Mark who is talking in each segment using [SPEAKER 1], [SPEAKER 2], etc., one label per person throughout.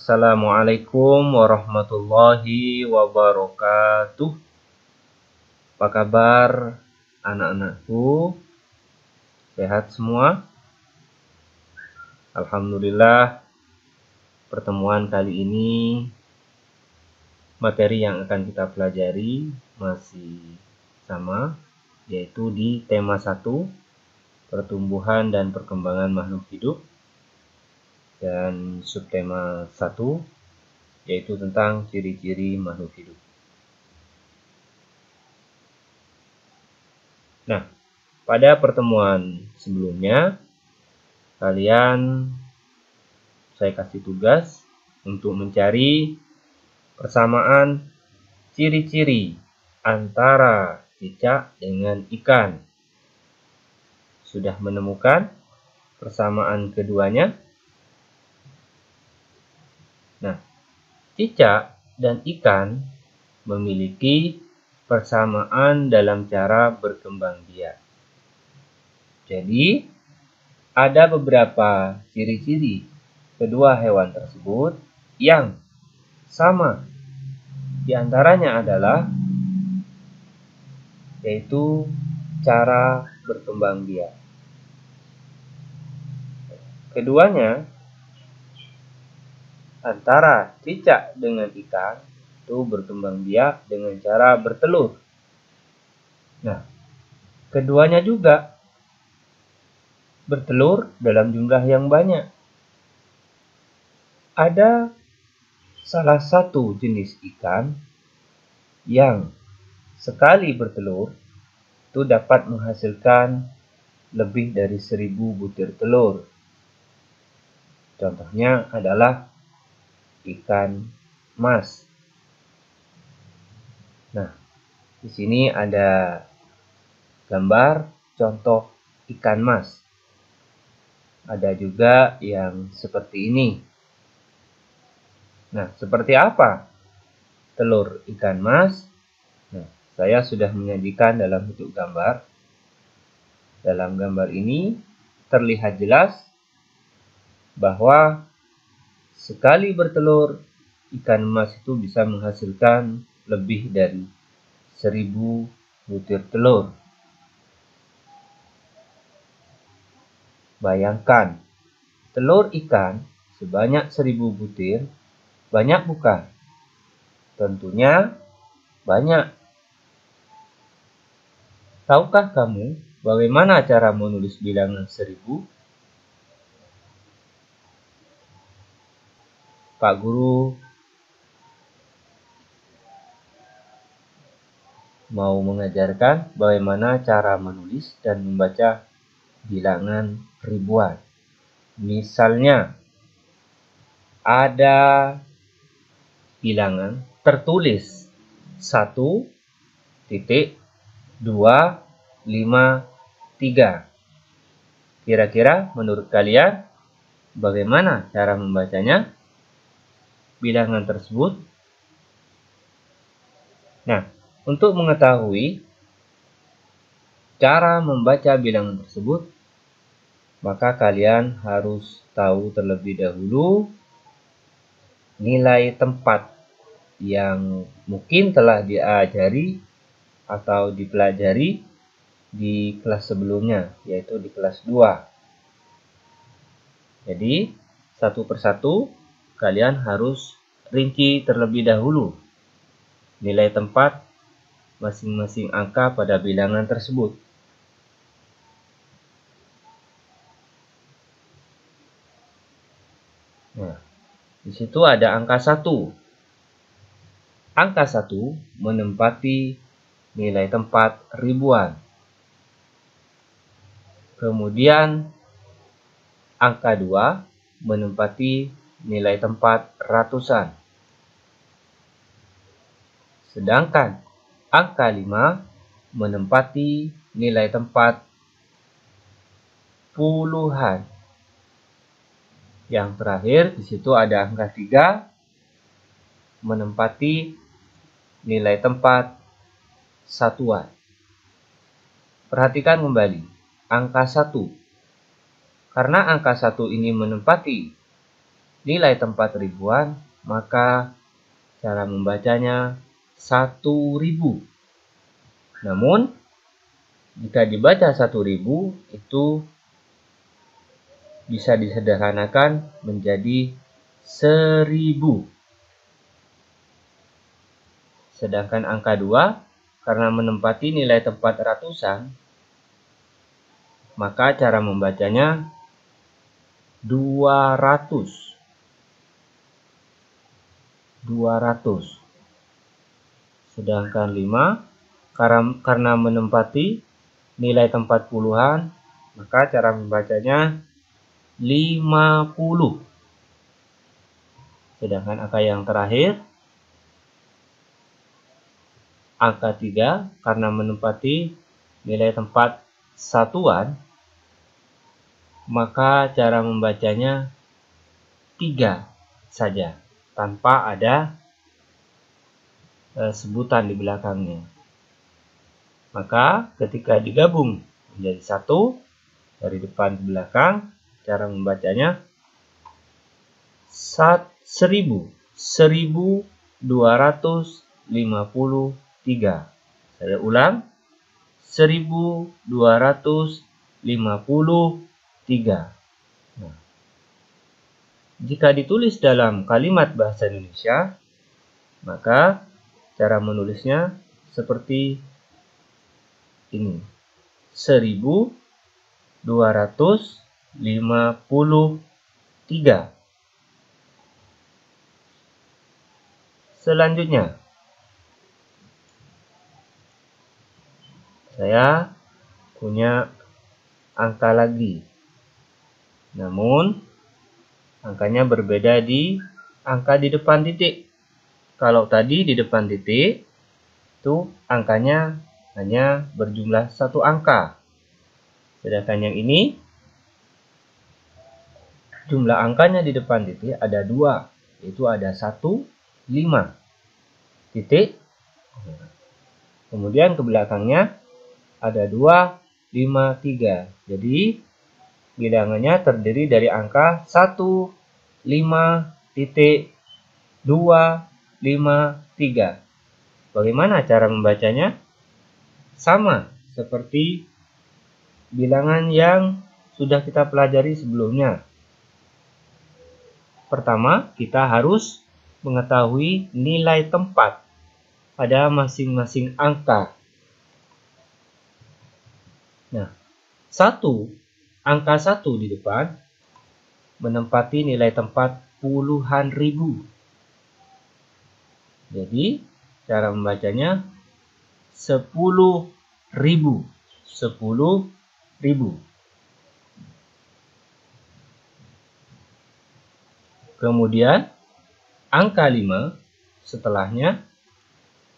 [SPEAKER 1] Assalamualaikum warahmatullahi wabarakatuh. Apa kabar anak-anakku? Sehat semua? Alhamdulillah, pertemuan kali ini materi yang akan kita pelajari masih sama, yaitu di tema 1, pertumbuhan dan perkembangan makhluk hidup. Dan subtema 1 yaitu tentang ciri-ciri makhluk hidup. Nah, pada pertemuan sebelumnya saya kasih tugas untuk mencari persamaan ciri-ciri antara cicak dengan ikan. Sudah menemukan persamaan keduanya? Nah, cicak dan ikan memiliki persamaan dalam cara berkembang biak. Jadi, ada beberapa ciri-ciri kedua hewan tersebut yang sama. Di antaranya adalah yaitu cara berkembang biak. Keduanya antara cicak dengan ikan itu berkembang biak dengan cara bertelur. Nah, keduanya juga bertelur dalam jumlah yang banyak. Ada salah satu jenis ikan yang sekali bertelur itu dapat menghasilkan lebih dari 1000 butir telur. Contohnya adalah ikan mas. Nah, di sini ada gambar contoh ikan mas. Ada juga yang seperti ini. Nah, seperti apa telur ikan mas? Nah, saya sudah menyajikan dalam bentuk gambar. Dalam gambar ini terlihat jelas bahwa sekali bertelur, ikan emas itu bisa menghasilkan lebih dari 1000 butir telur. Bayangkan, telur ikan sebanyak 1000 butir, banyak bukan? Tentunya banyak. Tahukah kamu bagaimana cara menulis bilangan 1000? Pak Guru mau mengajarkan bagaimana cara menulis dan membaca bilangan ribuan. Misalnya, ada bilangan tertulis 1.253. Kira-kira menurut kalian bagaimana cara membacanya bilangan tersebut? Nah, untuk mengetahui cara membaca bilangan tersebut, maka kalian harus tahu terlebih dahulu nilai tempat yang mungkin telah diajari atau dipelajari di kelas sebelumnya, yaitu di kelas 2. Jadi, satu persatu kalian harus rinci terlebih dahulu nilai tempat masing-masing angka pada bilangan tersebut. Nah, di situ ada angka 1. Angka 1 menempati nilai tempat ribuan. Kemudian angka 2 menempati nilai tempat ratusan. Sedangkan angka 5 menempati nilai tempat puluhan. Yang terakhir di situ ada angka 3 menempati nilai tempat satuan. Perhatikan kembali angka 1. Karena angka 1 ini menempati nilai tempat ribuan, maka cara membacanya 1000. Namun, jika dibaca 1000, itu bisa disederhanakan menjadi 1000. Sedangkan angka 2, karena menempati nilai tempat ratusan, maka cara membacanya 200. 200. Sedangkan 5, karena menempati nilai tempat puluhan, maka cara membacanya 50. Sedangkan angka yang terakhir, angka 3, karena menempati nilai tempat satuan, maka cara membacanya 3 saja, tanpa ada sebutan di belakangnya. Maka ketika digabung menjadi 1 dari depan ke belakang, cara membacanya 1000. 1253. Saya ulang, 1253. Nah, jika ditulis dalam kalimat bahasa Indonesia, maka cara menulisnya seperti ini. 1253. Selanjutnya, saya punya angka lagi. Namun, angkanya berbeda di angka di depan titik. Kalau tadi di depan titik, itu angkanya hanya berjumlah 1 angka. Sedangkan yang ini, jumlah angkanya di depan titik ada 2, yaitu ada 1, 5. Titik. Kemudian ke belakangnya ada 2, 5, 3. Jadi, bilangannya terdiri dari angka 1, 5, titik, 2, 5, 3. Bagaimana cara membacanya? Sama seperti bilangan yang sudah kita pelajari sebelumnya. Pertama, kita harus mengetahui nilai tempat pada masing-masing angka. Nah, angka 1 di depan menempati nilai tempat puluhan ribu. Jadi, cara membacanya 10.000. 10.000. Kemudian, angka 5 setelahnya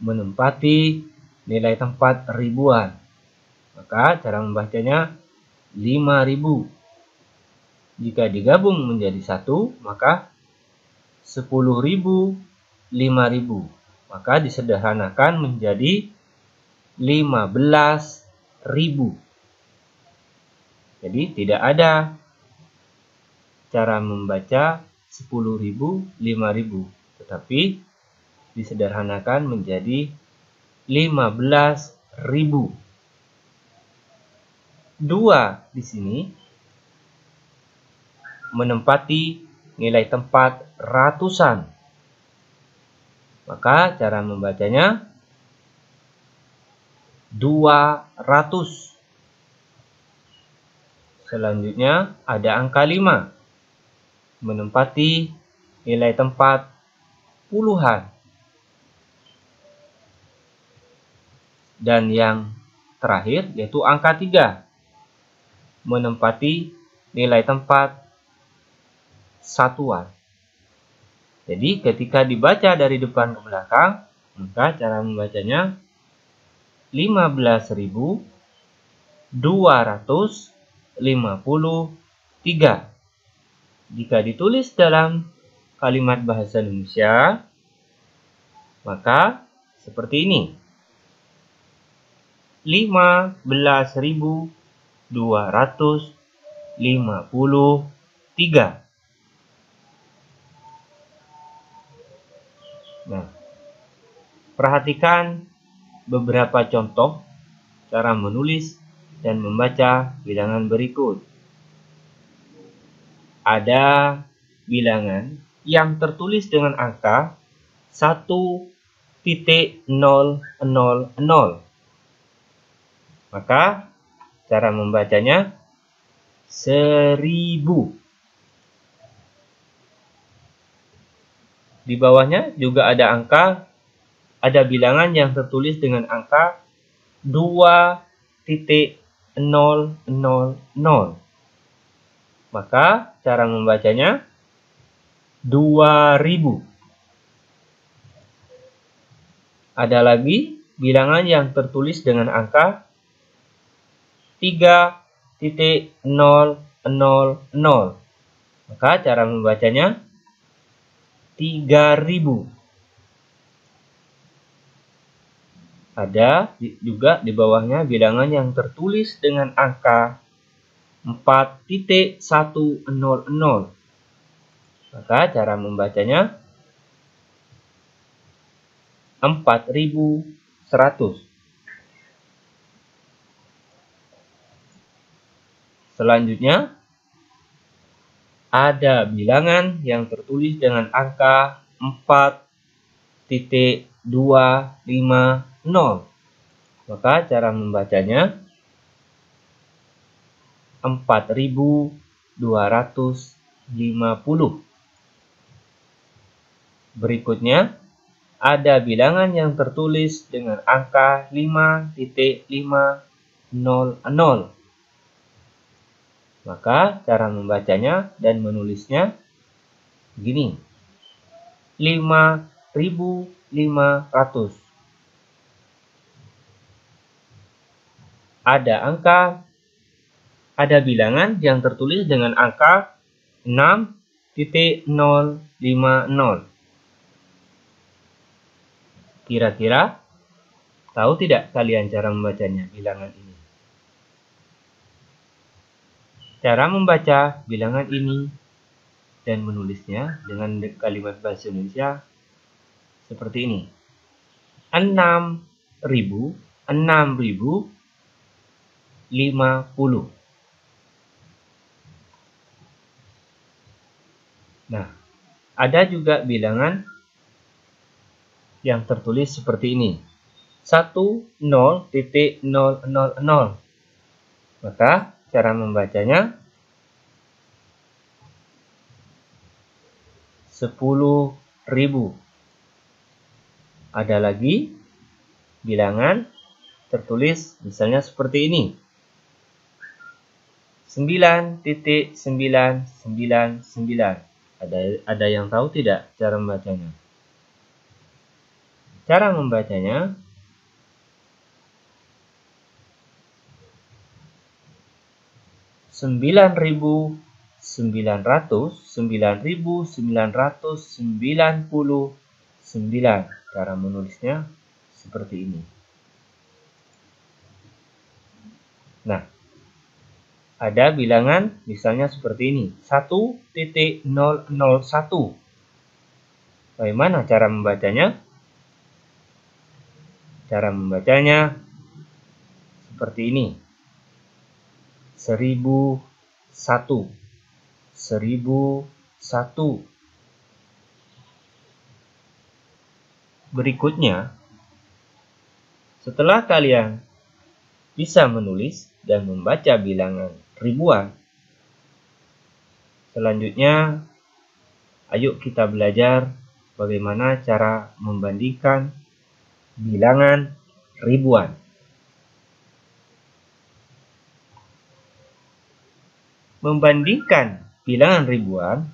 [SPEAKER 1] menempati nilai tempat ribuan. Maka cara membacanya 5.000. Jika digabung menjadi 1, maka 10.000, 5.000. Maka disederhanakan menjadi 15.000. Jadi tidak ada cara membaca 10.000, 5.000. Tetapi disederhanakan menjadi 15.000. 2 di sini menempati nilai tempat ratusan. Maka cara membacanya 200. Selanjutnya ada angka 5 menempati nilai tempat puluhan. Dan yang terakhir yaitu angka 3 menempati nilai tempat satuan. Jadi ketika dibaca dari depan ke belakang, maka cara membacanya 15.253. Jika ditulis dalam kalimat bahasa Indonesia, maka seperti ini. 15.253. Nah, perhatikan beberapa contoh cara menulis dan membaca bilangan berikut. Ada bilangan yang tertulis dengan angka 1,000. Maka cara membacanya 1000. Di bawahnya juga ada bilangan yang tertulis dengan angka 2,000. Maka cara membacanya 2000. Ada lagi bilangan yang tertulis dengan angka 3,000. Maka cara membacanya 3000. Ada juga di bawahnya bilangan yang tertulis dengan angka 4,100. Maka cara membacanya 4100. Selanjutnya, ada bilangan yang tertulis dengan angka 4,250. Maka cara membacanya 4250. Berikutnya, ada bilangan yang tertulis dengan angka 5,500. Maka cara membacanya dan menulisnya begini. 5.500. Ada bilangan yang tertulis dengan angka 6,050. Kira-kira tahu tidak kalian cara membacanya bilangan ini? Cara membaca bilangan ini dan menulisnya dengan kalimat bahasa Indonesia seperti ini. 6.050. Nah, ada juga bilangan yang tertulis seperti ini. 10,000. Maka cara membacanya 10.000. Ada lagi bilangan tertulis misalnya seperti ini. 9,999. Ada yang tahu tidak cara membacanya? Cara membacanya 9.999. Cara menulisnya seperti ini. Nah, ada bilangan misalnya seperti ini. 1,001. Bagaimana cara membacanya? Cara membacanya seperti ini. 1001. 1001. Berikutnya, setelah kalian bisa menulis dan membaca bilangan ribuan, selanjutnya ayo kita belajar bagaimana cara membandingkan bilangan ribuan. Membandingkan bilangan ribuan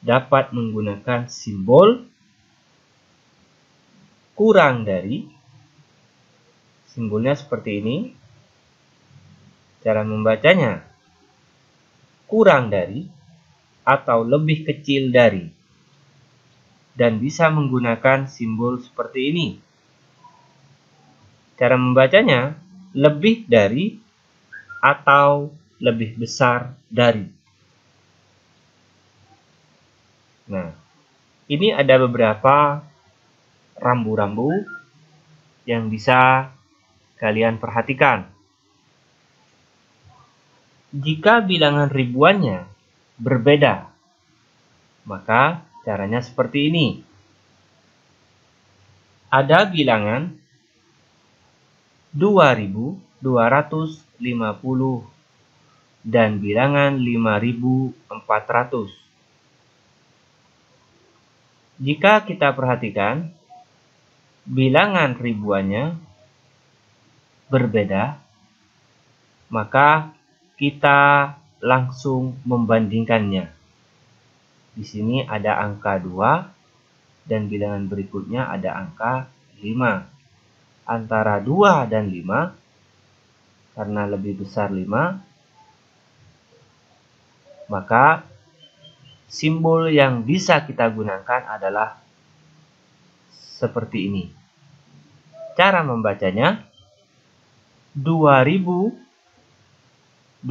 [SPEAKER 1] dapat menggunakan simbol kurang dari. Simbolnya seperti ini. Cara membacanya kurang dari atau lebih kecil dari. Dan bisa menggunakan simbol seperti ini. Cara membacanya lebih dari atau lebih besar dari. Nah, Ini ada beberapa rambu-rambu yang bisa kalian perhatikan. Jika bilangan ribuannya berbeda, maka caranya seperti ini. Ada bilangan 2250 dan bilangan 5400. Jika kita perhatikan, bilangan ribuannya berbeda, maka kita langsung membandingkannya. Di sini ada angka 2 dan bilangan berikutnya ada angka 5. Antara 2 dan 5, karena lebih besar 5, maka simbol yang bisa kita gunakan adalah seperti ini. Cara membacanya, 2250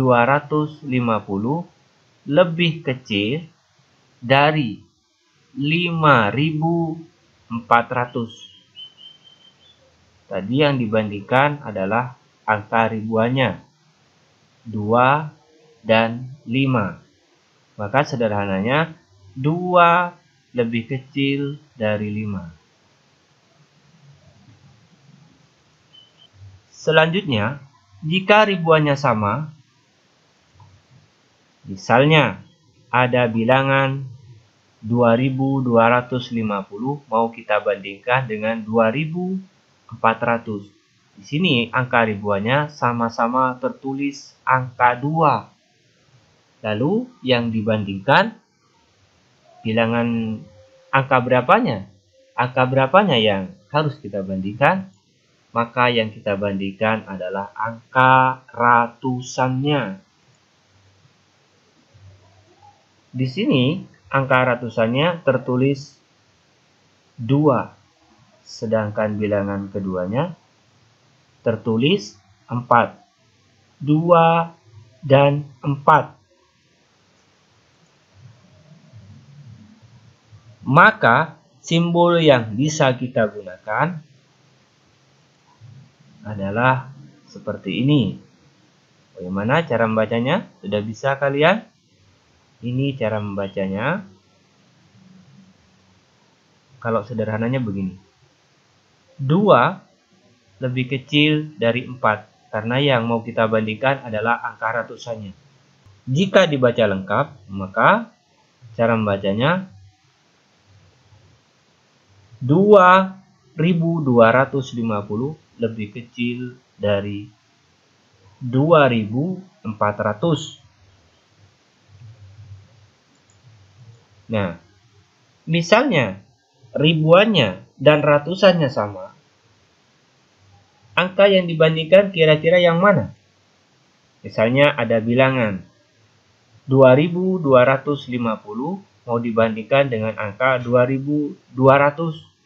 [SPEAKER 1] lebih kecil dari 5400. Tadi yang dibandingkan adalah angka ribuannya 2 dan 5. Maka sederhananya 2 lebih kecil dari 5. Selanjutnya, jika ribuannya sama, misalnya ada bilangan 2250 mau kita bandingkan dengan 2400. Di sini angka ribuannya sama-sama tertulis angka 2. Lalu yang dibandingkan bilangan angka berapanya? Angka berapanya yang harus kita bandingkan? Maka yang kita bandingkan adalah angka ratusannya. Di sini angka ratusannya tertulis 2, sedangkan bilangan keduanya tertulis 4. 2 dan 4. Maka simbol yang bisa kita gunakan adalah seperti ini. Bagaimana cara membacanya? Sudah bisa kalian? Ini cara membacanya. Kalau sederhananya begini. 2 lebih kecil dari 4. Karena yang mau kita bandingkan adalah angka ratusannya. Jika dibaca lengkap, maka cara membacanya 2250 lebih kecil dari 2400. Nah, misalnya ribuannya dan ratusannya sama, angka yang dibandingkan kira-kira yang mana? Misalnya ada bilangan 2250 mau dibandingkan dengan angka 2200.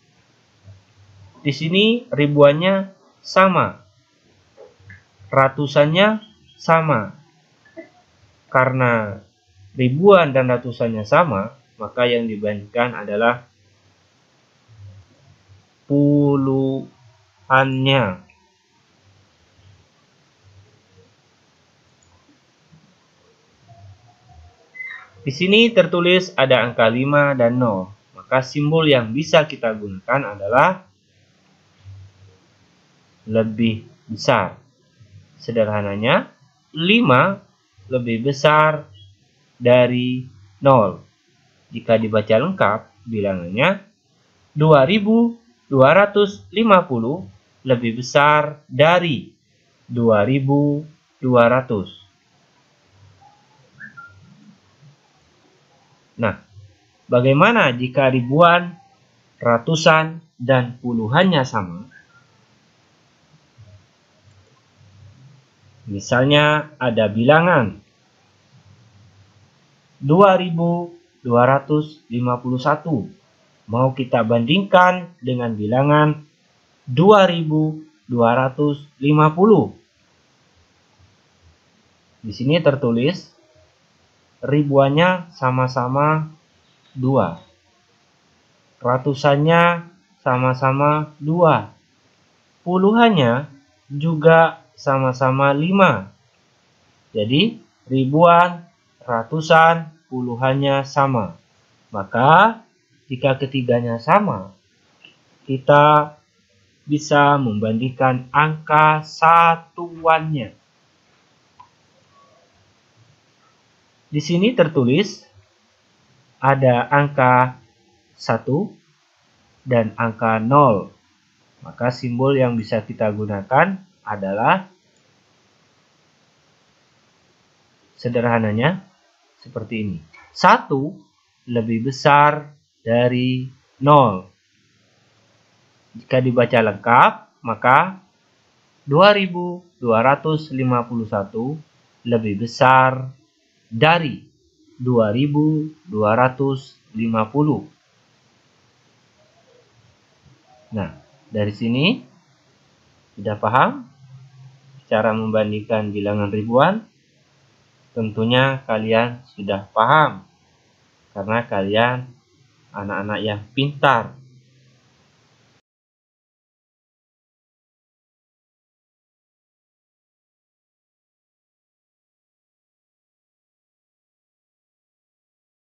[SPEAKER 1] Di sini ribuannya sama, ratusannya sama. Karena ribuan dan ratusannya sama, maka yang dibandingkan adalah puluhannya. Di sini tertulis ada angka 5 dan 0. Maka simbol yang bisa kita gunakan adalah lebih besar. Sederhananya, 5 lebih besar dari 0. Jika dibaca lengkap, bilangannya 2250 lebih besar dari 2200. Nah, bagaimana jika ribuan, ratusan, dan puluhannya sama? Misalnya ada bilangan 2251 mau kita bandingkan dengan bilangan 2250. Di sini tertulis ribuannya sama-sama 2. ratusannya sama-sama 2. Puluhannya juga sama-sama 5. Jadi ribuan, ratusan, puluhannya sama. Maka jika ketiganya sama, kita bisa membandingkan angka satuannya. Di sini tertulis ada angka 1 dan angka 0. Maka simbol yang bisa kita gunakan adalah sederhananya seperti ini. 1 lebih besar dari 0. Jika dibaca lengkap, maka 2251 lebih besar dari 2250. Nah, dari sini sudah paham cara membandingkan bilangan ribuan? Tentunya kalian sudah paham karena kalian anak-anak yang pintar